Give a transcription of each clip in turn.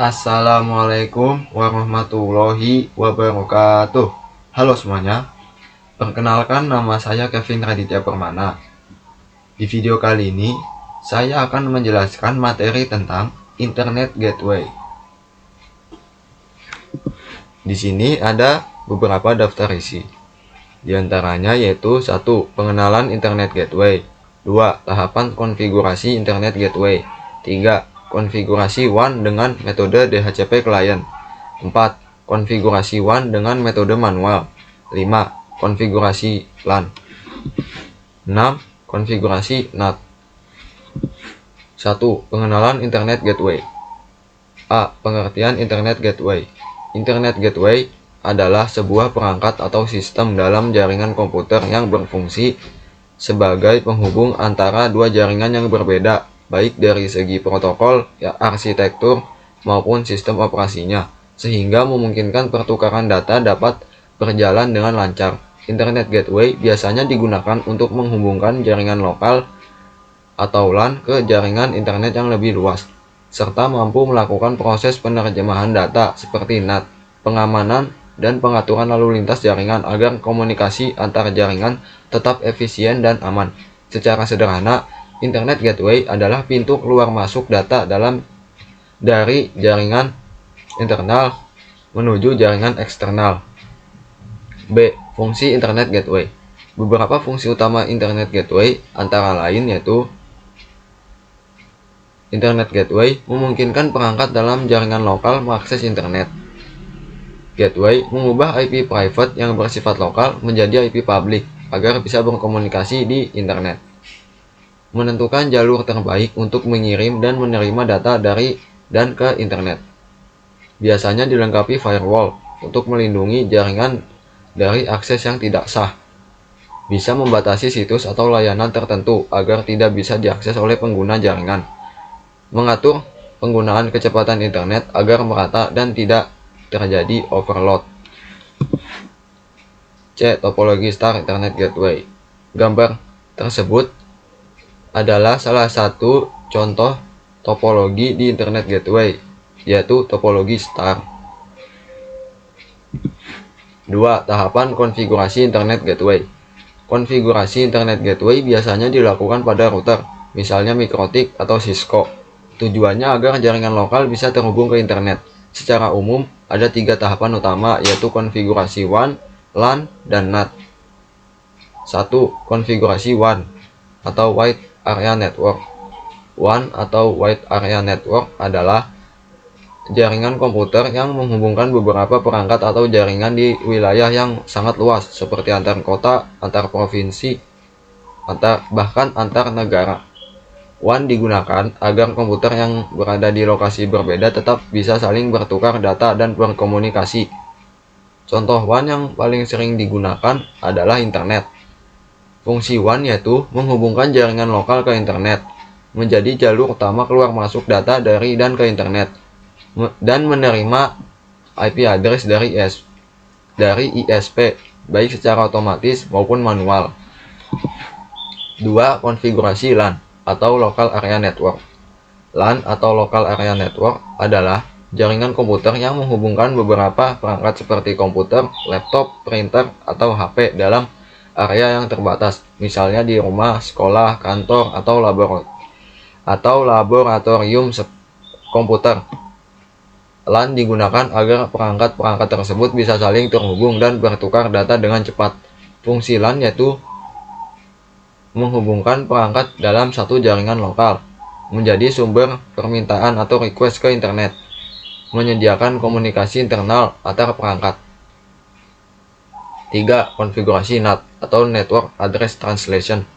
Assalamualaikum warahmatullahi wabarakatuh. Halo semuanya, perkenalkan nama saya Kevin Raditya Permana. Di video kali ini, saya akan menjelaskan materi tentang Internet Gateway. Di sini ada beberapa daftar isi. Di antaranya yaitu 1. Pengenalan Internet Gateway. 2. Tahapan konfigurasi Internet Gateway. 3. Konfigurasi WAN dengan metode DHCP client. 4. Konfigurasi WAN dengan metode manual. 5. Konfigurasi LAN. 6. Konfigurasi NAT. 1. Pengenalan Internet Gateway. A. Pengertian Internet Gateway. Internet Gateway adalah sebuah perangkat atau sistem dalam jaringan komputer yang berfungsi sebagai penghubung antara dua jaringan yang berbeda, baik dari segi protokol, arsitektur, maupun sistem operasinya, sehingga memungkinkan pertukaran data dapat berjalan dengan lancar. Internet Gateway biasanya digunakan untuk menghubungkan jaringan lokal atau LAN ke jaringan internet yang lebih luas, serta mampu melakukan proses penerjemahan data seperti NAT, pengamanan, dan pengaturan lalu lintas jaringan agar komunikasi antar jaringan tetap efisien dan aman. Secara sederhana, Internet Gateway adalah pintu keluar masuk data dari jaringan internal menuju jaringan eksternal. B. Fungsi Internet Gateway. Beberapa fungsi utama Internet Gateway antara lain yaitu Internet Gateway memungkinkan perangkat dalam jaringan lokal mengakses internet. Gateway mengubah IP private yang bersifat lokal menjadi IP public agar bisa berkomunikasi di internet. Menentukan jalur terbaik untuk mengirim dan menerima data dari dan ke internet. Biasanya dilengkapi firewall untuk melindungi jaringan dari akses yang tidak sah. Bisa membatasi situs atau layanan tertentu agar tidak bisa diakses oleh pengguna jaringan. Mengatur penggunaan kecepatan internet agar merata dan tidak terjadi overload. C. Topologi Star Internet Gateway. Gambar tersebut adalah salah satu contoh topologi di Internet Gateway, yaitu topologi star. 2. Tahapan konfigurasi Internet Gateway. Konfigurasi Internet Gateway biasanya dilakukan pada router, misalnya MikroTik atau Cisco. Tujuannya agar jaringan lokal bisa terhubung ke internet. Secara umum, ada 3 tahapan utama, yaitu konfigurasi WAN, LAN, dan NAT. 1. Konfigurasi WAN atau Wide Area Network. WAN atau Wide Area Network adalah jaringan komputer yang menghubungkan beberapa perangkat atau jaringan di wilayah yang sangat luas, seperti antar kota, antar provinsi, bahkan antar negara. WAN digunakan agar komputer yang berada di lokasi berbeda tetap bisa saling bertukar data dan berkomunikasi. Contoh WAN yang paling sering digunakan adalah internet. Fungsi WAN yaitu menghubungkan jaringan lokal ke internet, menjadi jalur utama keluar masuk data dari dan ke internet, dan menerima IP address dari ISP, baik secara otomatis maupun manual. 2. Konfigurasi LAN atau Local Area Network. LAN atau Local Area Network adalah jaringan komputer yang menghubungkan beberapa perangkat seperti komputer, laptop, printer, atau HP dalam area yang terbatas, misalnya di rumah, sekolah, kantor, atau laboratorium komputer. LAN digunakan agar perangkat-perangkat tersebut bisa saling terhubung dan bertukar data dengan cepat. Fungsi LAN yaitu menghubungkan perangkat dalam satu jaringan lokal, menjadi sumber permintaan atau request ke internet, menyediakan komunikasi internal antar perangkat. 3. Konfigurasi NAT atau Network Address Translation.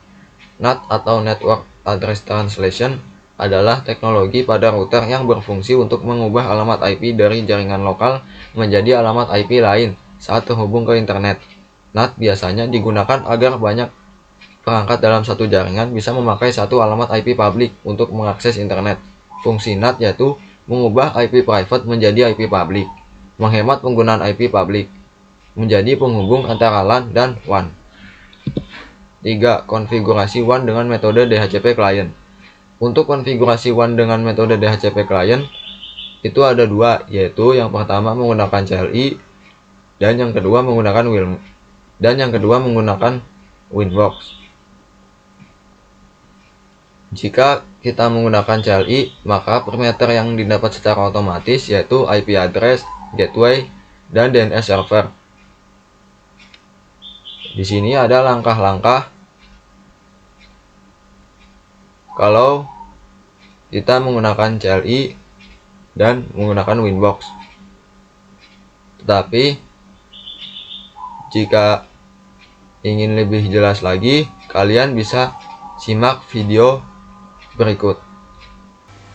NAT atau Network Address Translation adalah teknologi pada router yang berfungsi untuk mengubah alamat IP dari jaringan lokal menjadi alamat IP lain saat terhubung ke internet. NAT biasanya digunakan agar banyak perangkat dalam satu jaringan bisa memakai satu alamat IP publik untuk mengakses internet. Fungsi NAT yaitu mengubah IP private menjadi IP publik, menghemat penggunaan IP publik, menjadi penghubung antara LAN dan WAN. 3. Konfigurasi WAN dengan metode DHCP client. Untuk konfigurasi WAN dengan metode DHCP client, itu ada dua, yaitu yang pertama menggunakan CLI dan yang kedua menggunakan Winbox. Jika kita menggunakan CLI, maka parameter yang didapat secara otomatis yaitu IP address, gateway, dan DNS server. Di sini ada langkah-langkah kalau kita menggunakan CLI dan menggunakan Winbox. Tetapi jika ingin lebih jelas lagi, kalian bisa simak video berikut.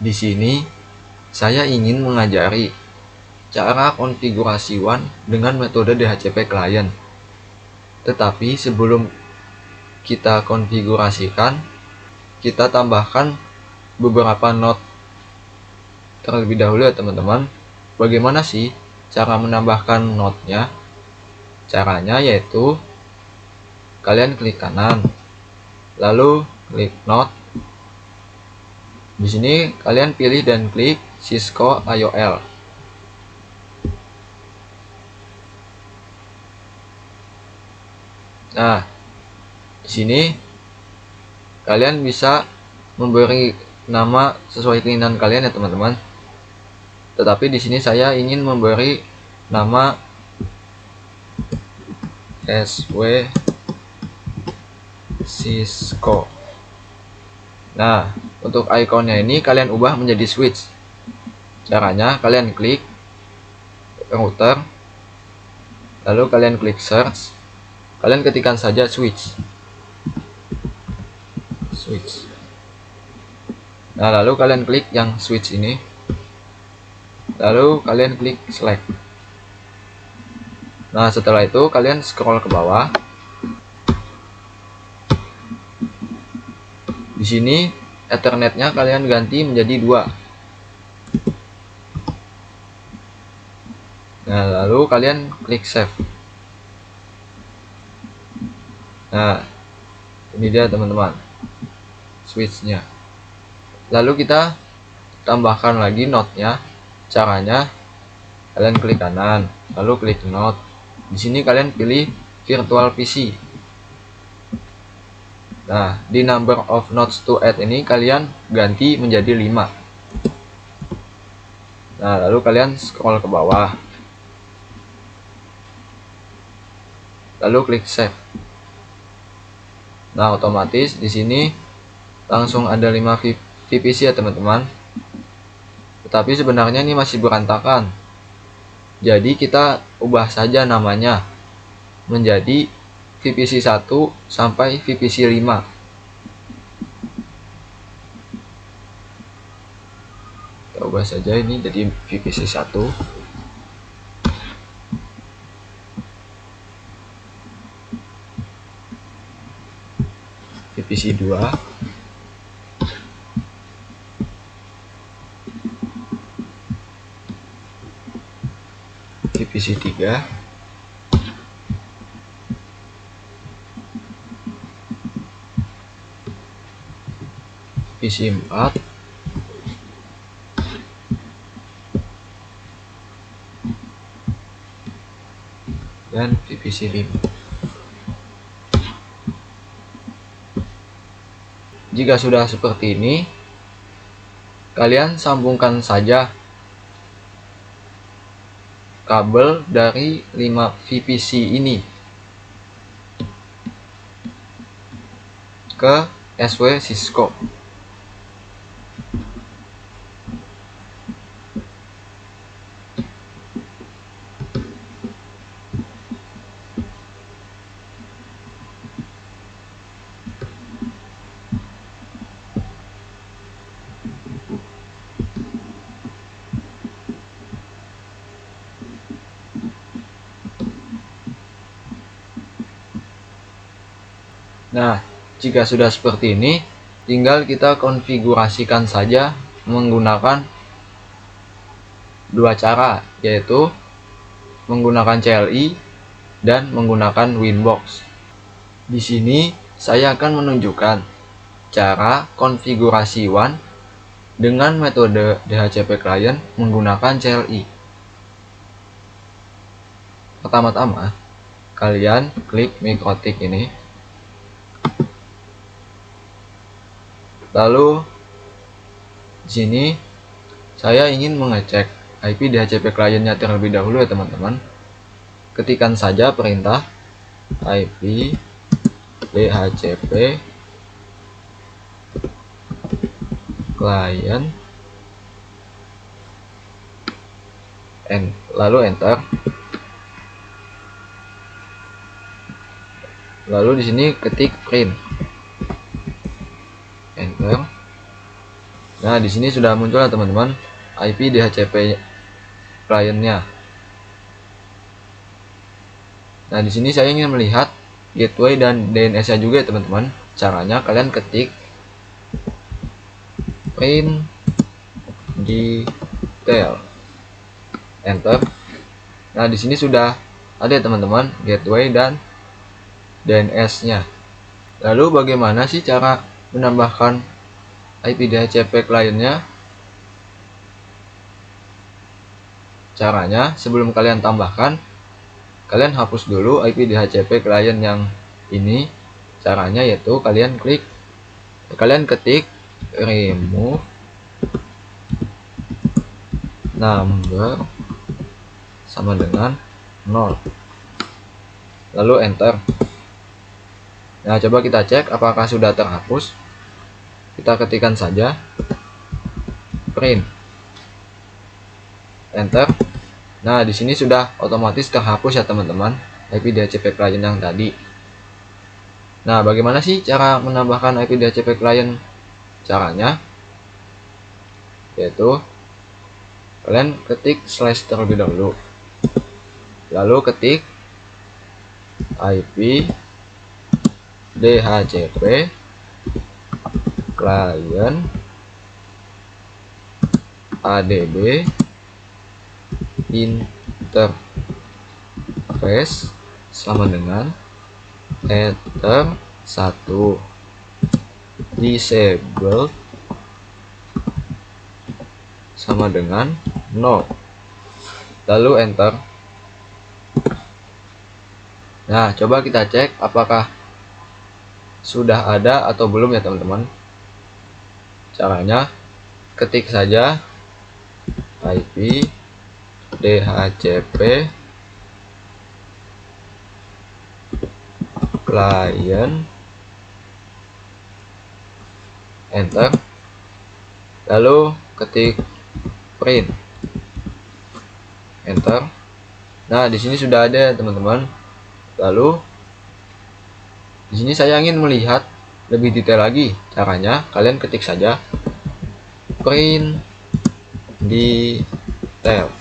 Di sini saya ingin mengajari cara konfigurasi WAN dengan metode DHCP client. Tetapi sebelum kita konfigurasikan, kita tambahkan beberapa node terlebih dahulu ya teman-teman. Bagaimana sih cara menambahkan node-nya? Caranya yaitu kalian klik kanan, lalu klik node. Di sini kalian pilih dan klik Cisco IOL. Nah, di sini kalian bisa memberi nama sesuai keinginan kalian ya teman-teman. Tetapi di sini saya ingin memberi nama SW Cisco. Nah, untuk ikonnya ini kalian ubah menjadi switch. Caranya kalian klik router, lalu kalian klik search, kalian ketikkan saja switch. Nah, lalu kalian klik yang switch ini, lalu kalian klik select. Nah, setelah itu kalian scroll ke bawah. Di sini Ethernetnya kalian ganti menjadi 2. Nah, lalu kalian klik save. Nah, ini dia teman-teman switchnya. Lalu kita tambahkan lagi node-nya. Caranya kalian klik kanan, lalu klik node. Di sini kalian pilih virtual PC. Nah, di number of nodes to add ini kalian ganti menjadi 5. Nah, lalu kalian scroll ke bawah, lalu klik save. Nah, otomatis di sini langsung ada 5 VPC ya teman-teman. Tetapi sebenarnya ini masih berantakan. Jadi kita ubah saja namanya menjadi VPC 1 sampai VPC 5. Kita ubah saja ini jadi VPC 1. VPC 2. VPC 3. VPC 4. Dan VPC 5. Jika sudah seperti ini, kalian sambungkan saja kabel dari 5 VPC ini ke SW Cisco. Nah, jika sudah seperti ini, tinggal kita konfigurasikan saja menggunakan 2 cara, yaitu menggunakan CLI dan menggunakan Winbox. Di sini saya akan menunjukkan cara konfigurasi WAN dengan metode DHCP client menggunakan CLI. Pertama-tama, kalian klik MikroTik ini. Lalu di sini saya ingin mengecek IP DHCP kliennya terlebih dahulu ya teman-teman. Ketikkan saja perintah IP DHCP client lalu enter. Lalu di sini ketik print, enter. Nah, di sini sudah muncul ya teman-teman IP DHCP kliennya. Nah, di sini saya ingin melihat gateway dan DNS-nya juga ya teman-teman. Caranya kalian ketik print detail, enter. Nah, di sini sudah ada ya teman-teman gateway dan DNS-nya. Lalu bagaimana sih cara menambahkan IP DHCP kliennya? Caranya, sebelum kalian tambahkan, kalian hapus dulu IP DHCP klien yang ini. Caranya yaitu kalian ketik remove number sama dengan 0. Lalu enter. Nah, coba kita cek apakah sudah terhapus. Kita ketikkan saja print, enter. Nah, di sini sudah otomatis terhapus ya teman-teman IP DHCP client yang tadi. Nah, bagaimana sih cara menambahkan IP DHCP client? Caranya yaitu kalian ketik slash terlebih dahulu, lalu ketik IP DHCP client ADB interface sama dengan enter 1 disabled sama dengan 0. Lalu enter. Nah, coba kita cek apakah sudah ada atau belum ya teman-teman. Caranya ketik saja IP DHCP client, enter. Lalu ketik print, enter. Nah, di sini sudah ada teman-teman. Lalu di sini saya ingin melihat lebih detail lagi. Caranya kalian ketik saja print detail,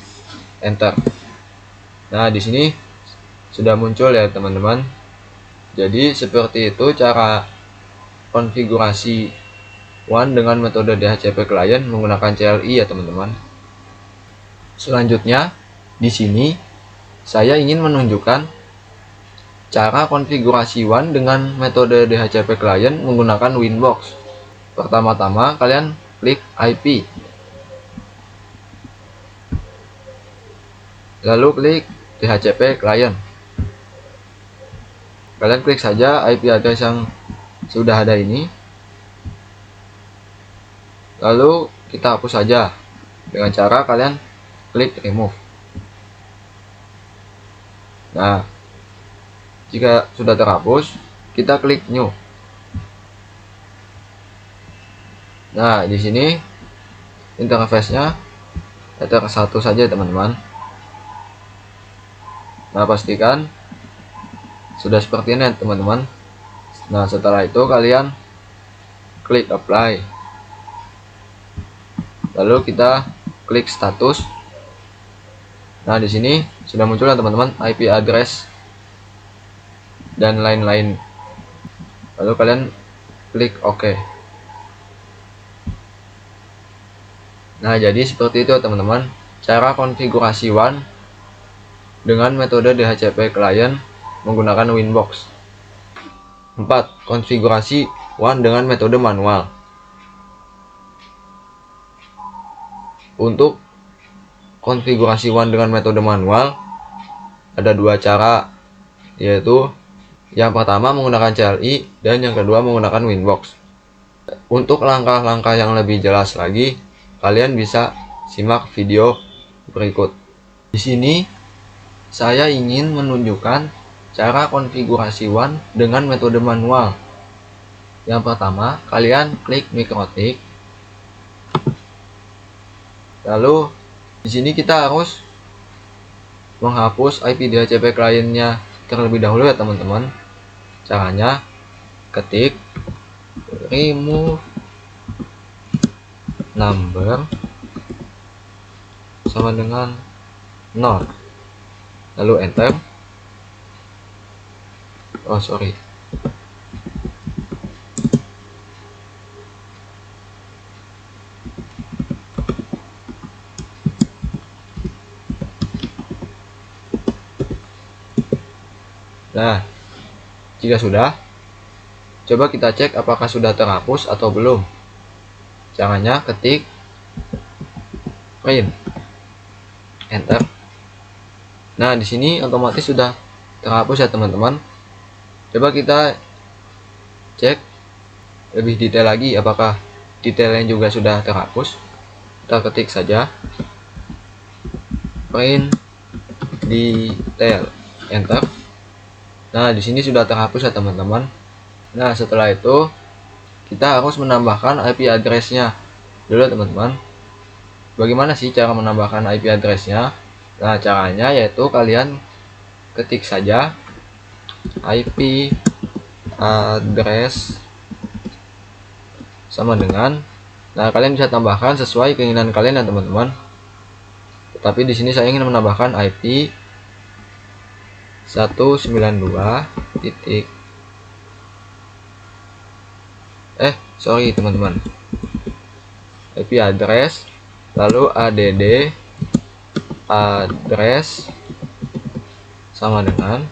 enter. Nah, di sini sudah muncul ya teman-teman. Jadi seperti itu cara konfigurasi WAN dengan metode DHCP client menggunakan CLI ya teman-teman. Selanjutnya di sini saya ingin menunjukkan cara konfigurasi WAN dengan metode DHCP client menggunakan Winbox. Pertama-tama kalian klik IP, lalu klik DHCP client. Kalian klik saja IP address yang sudah ada ini, lalu kita hapus saja dengan cara kalian klik remove. Nah, jika sudah terhapus, kita klik new. Nah, di sini interface-nya letter 1 saja teman-teman. Nah, pastikan sudah seperti ini teman-teman. Nah, setelah itu kalian klik apply. Lalu kita klik status. Nah, di sini sudah muncul ya teman-teman IP address dan lain-lain. Lalu kalian klik OK. Nah, jadi seperti itu teman-teman cara konfigurasi WAN dengan metode DHCP client menggunakan Winbox. 4. Konfigurasi WAN dengan metode manual. Untuk konfigurasi WAN dengan metode manual ada dua cara, yaitu yang pertama menggunakan CLI dan yang kedua menggunakan Winbox. Untuk langkah-langkah yang lebih jelas lagi, kalian bisa simak video berikut. Di sini saya ingin menunjukkan cara konfigurasi WAN dengan metode manual. Yang pertama, kalian klik MikroTik. Lalu di sini kita harus menghapus IP DHCP kliennya terlebih dahulu ya teman-teman. Caranya ketik remove number sama dengan 0, lalu enter. Nah, jika sudah, coba kita cek apakah sudah terhapus atau belum. Caranya ketik print, enter. Nah, di sini otomatis sudah terhapus ya teman-teman. Coba kita cek lebih detail lagi apakah detailnya juga sudah terhapus. Kita ketik saja print detail, enter. Nah, di sini sudah terhapus ya teman-teman. Nah, setelah itu kita harus menambahkan IP address-nya dulu teman-teman. Bagaimana sih cara menambahkan IP address-nya? Nah, caranya yaitu kalian ketik saja IP address sama dengan, nah kalian bisa tambahkan sesuai keinginan kalian ya teman-teman. Tetapi di sini saya ingin menambahkan IP 192 titik teman-teman, IP address lalu add address sama dengan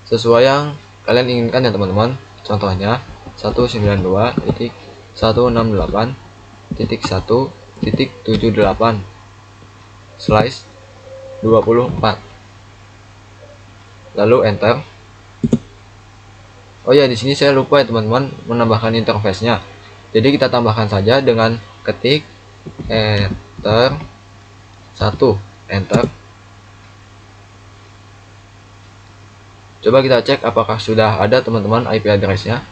sesuai yang kalian inginkan ya teman-teman. Contohnya 192.168.78/24, lalu enter. Oh ya, di sini saya lupa ya teman-teman menambahkan interface-nya. Jadi kita tambahkan saja dengan ketik enter 1, enter. Coba kita cek apakah sudah ada teman-teman IP address-nya.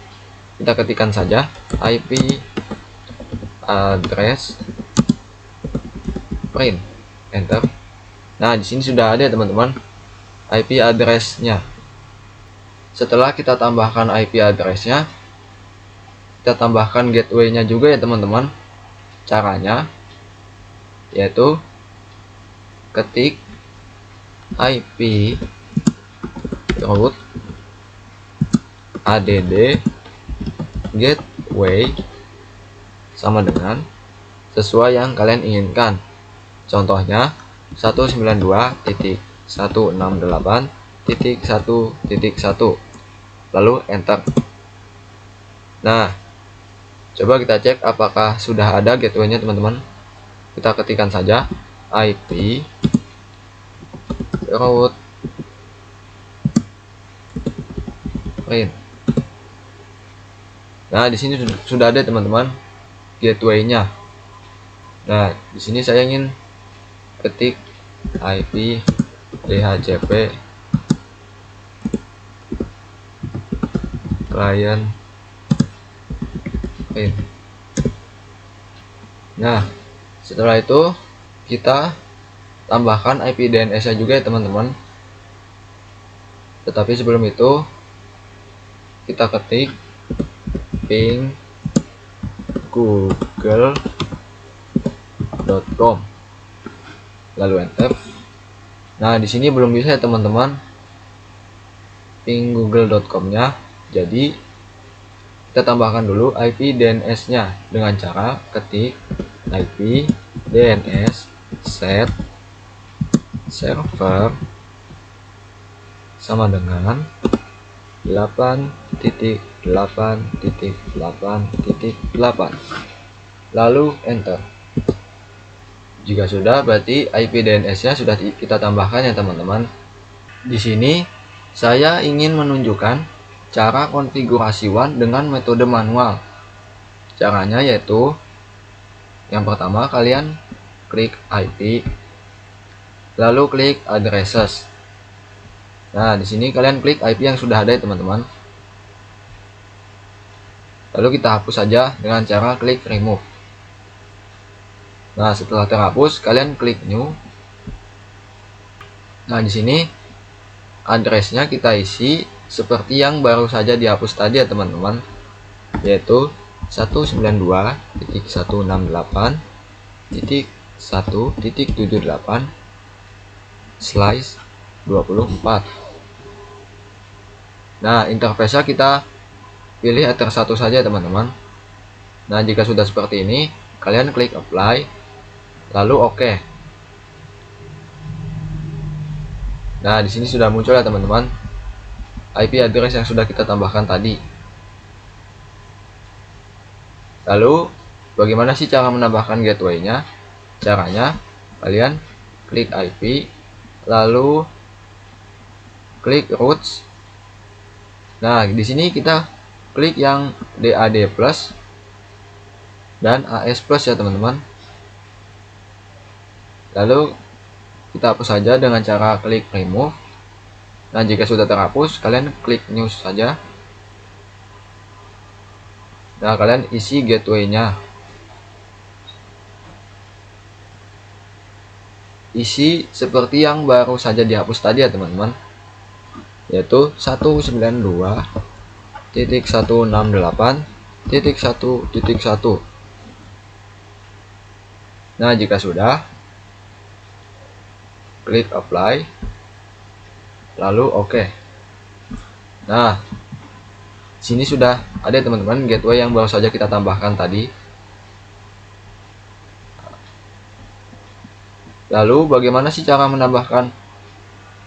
Kita ketikkan saja IP address print, enter. Nah, di sini sudah ada teman-teman IP address-nya. Setelah kita tambahkan IP address-nya, kita tambahkan gateway-nya juga ya teman-teman. Caranya yaitu ketik IP root add gateway sama dengan sesuai yang kalian inginkan. Contohnya 192.168.1.1, lalu enter. Nah, coba kita cek apakah sudah ada gateway-nya teman-teman. Kita ketikkan saja IP root print. Nah, di sini sudah ada teman-teman gateway-nya. Nah, di sini saya ingin ketik IP DHCP client print. Nah, setelah itu kita tambahkan IP DNS-nya juga ya teman-teman. Tetapi sebelum itu kita ketik ping google.com, lalu enter. Nah, di sini belum bisa ya teman-teman ping google.com-nya. Jadi kita tambahkan dulu IP DNS-nya dengan cara ketik IP DNS set server sama dengan 8.8.8.8, lalu enter. Jika sudah, berarti IP DNS-nya sudah kita tambahkan ya teman-teman. Di sini saya ingin menunjukkan cara konfigurasi WAN dengan metode manual. Caranya yaitu yang pertama kalian klik IP, lalu klik addresses. Nah, di sini kalian klik IP yang sudah ada ya teman-teman. Lalu kita hapus saja dengan cara klik remove. Nah, setelah terhapus, kalian klik new. Nah, di sini addressnya kita isi seperti yang baru saja dihapus tadi ya teman-teman, yaitu 192.168.1.78/24. Nah, interface-nya kita pilih Ether 1 saja teman-teman. Nah, jika sudah seperti ini, kalian klik apply, lalu oke. Nah, di sini sudah muncul ya teman-teman IP address yang sudah kita tambahkan tadi. Lalu bagaimana sih cara menambahkan gateway-nya? Caranya kalian klik IP, lalu klik routes. Nah, di sini kita klik yang DAD plus dan AS plus ya teman-teman. Lalu kita hapus saja dengan cara klik remove. Nah, jika sudah terhapus, kalian klik new saja. Nah, kalian isi gateway-nya. Isi seperti yang baru saja dihapus tadi ya teman-teman, yaitu 192.168.1.1. Nah, jika sudah, klik apply, lalu oke. Nah, sini sudah ada teman-teman gateway yang baru saja kita tambahkan tadi. Lalu bagaimana sih cara menambahkan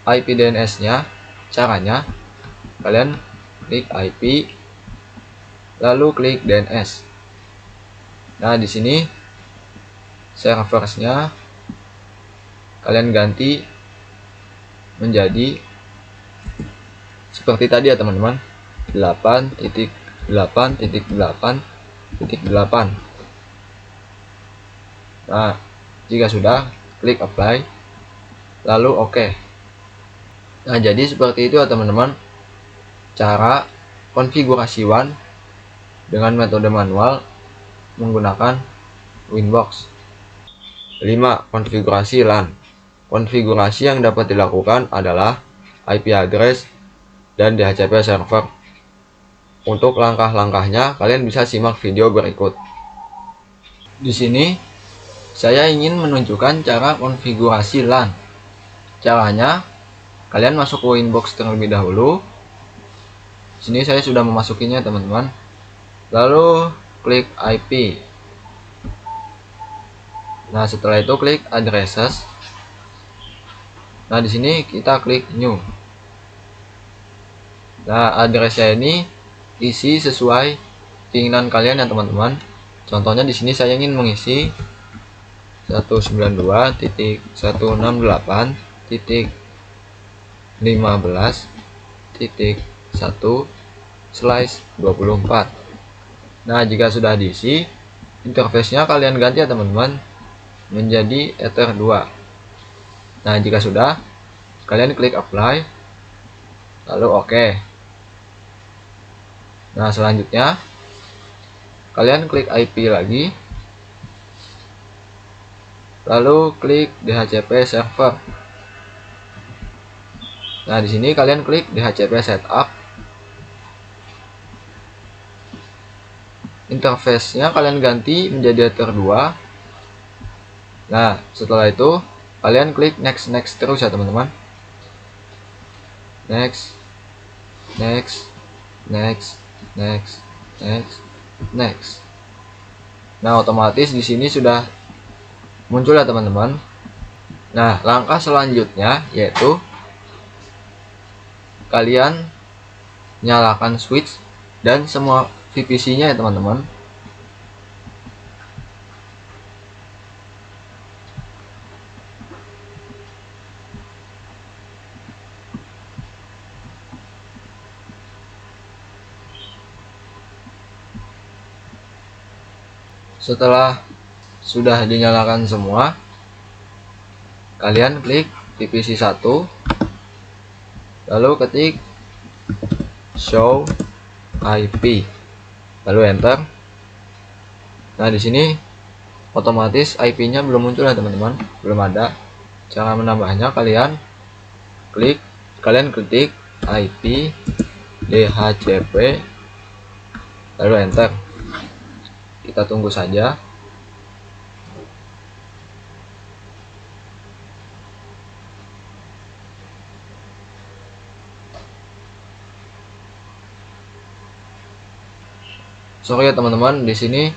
IP DNS-nya? Caranya kalian klik IP, lalu klik DNS. Nah, di sini serversnya kalian ganti menjadi seperti tadi ya teman-teman, 8.8.8.8. Nah, jika sudah, klik apply, lalu oke. Nah, jadi seperti itu ya teman-teman cara konfigurasi WAN dengan metode manual menggunakan Winbox. 5. Konfigurasi LAN. Konfigurasi yang dapat dilakukan adalah IP address dan DHCP server. Untuk langkah-langkahnya, kalian bisa simak video berikut. Di sini, saya ingin menunjukkan cara konfigurasi LAN. Caranya, kalian masuk ke Winbox terlebih dahulu. Di sini saya sudah memasukinya, teman-teman. Lalu, klik IP. Nah, setelah itu klik addresses. Nah, di sini kita klik new. Nah, addressnya ini isi sesuai keinginan kalian ya teman-teman. Contohnya di sini saya ingin mengisi 192.168.15.1/24. Nah, jika sudah diisi, interface-nya kalian ganti ya teman-teman menjadi Ether 2. Nah, jika sudah, kalian klik apply, lalu oke. Nah, selanjutnya kalian klik IP lagi, lalu klik DHCP server. Nah, di sini kalian klik DHCP setup. Interface-nya kalian ganti menjadi Ether 2. Nah, setelah itu kalian klik next terus ya teman-teman. Next. Nah, otomatis di sini sudah muncul ya teman-teman. Nah, langkah selanjutnya yaitu kalian nyalakan switch dan semua VPC-nya ya teman-teman. Setelah sudah dinyalakan semua, kalian klik divisi 1, lalu ketik show IP, lalu enter. Nah, di sini otomatis IP-nya belum muncul ya teman-teman, belum ada. Cara menambahnya kalian ketik IP DHCP, lalu enter. Kita tunggu saja. Sorry ya teman-teman, di sini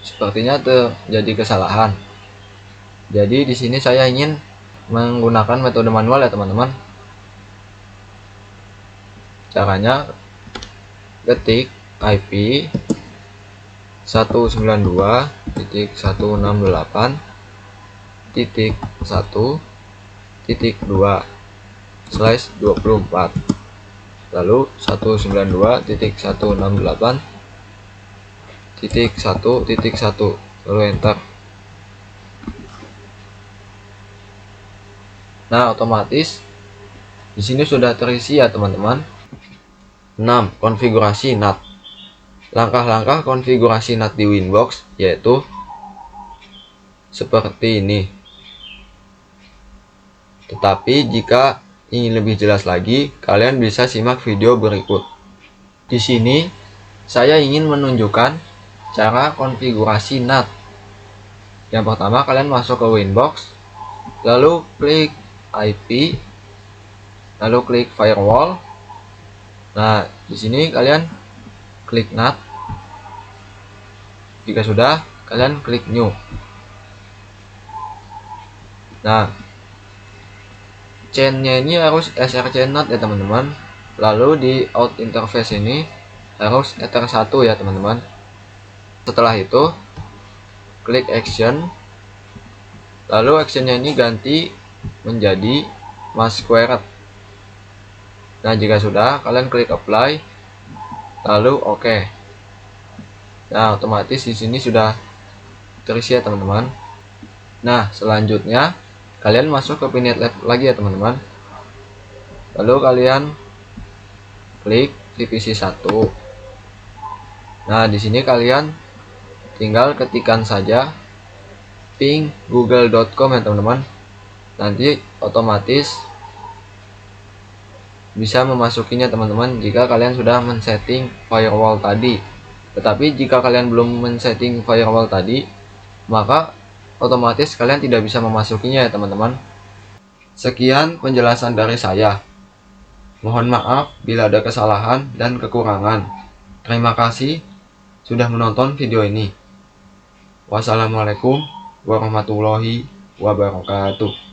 sepertinya terjadi kesalahan. Jadi di sini saya ingin menggunakan metode manual ya teman-teman. Caranya ketik IP 192.168.1.2/24, lalu 192.168.1.1, lalu enter. Nah, otomatis di sini sudah terisi ya teman-teman. 6. Konfigurasi NAT. Langkah-langkah konfigurasi NAT di Winbox yaitu seperti ini. Tetapi jika ingin lebih jelas lagi, kalian bisa simak video berikut. Di sini saya ingin menunjukkan cara konfigurasi NAT. Yang pertama, kalian masuk ke Winbox, lalu klik IP, lalu klik firewall. Nah, di sini kalian klik NAT. Jika sudah, kalian klik new. Nah, chainnya ini harus src NAT ya teman-teman. Lalu di out interface ini harus ether 1 ya teman-teman. Setelah itu klik action, lalu actionnya ini ganti menjadi mask squared. Nah, jika sudah, kalian klik apply, lalu OK. Nah, otomatis di sini sudah terisi ya teman-teman. Nah, selanjutnya kalian masuk ke Pinet Lab lagi ya teman-teman. Lalu kalian klik divisi 1. Nah, di sini kalian tinggal ketikkan saja ping google.com ya teman-teman. Nanti otomatis bisa memasukinya teman-teman jika kalian sudah men-setting firewall tadi. Tetapi jika kalian belum men-setting firewall tadi, maka otomatis kalian tidak bisa memasukinya ya teman-teman. Sekian penjelasan dari saya. Mohon maaf bila ada kesalahan dan kekurangan. Terima kasih sudah menonton video ini. Wassalamualaikum warahmatullahi wabarakatuh.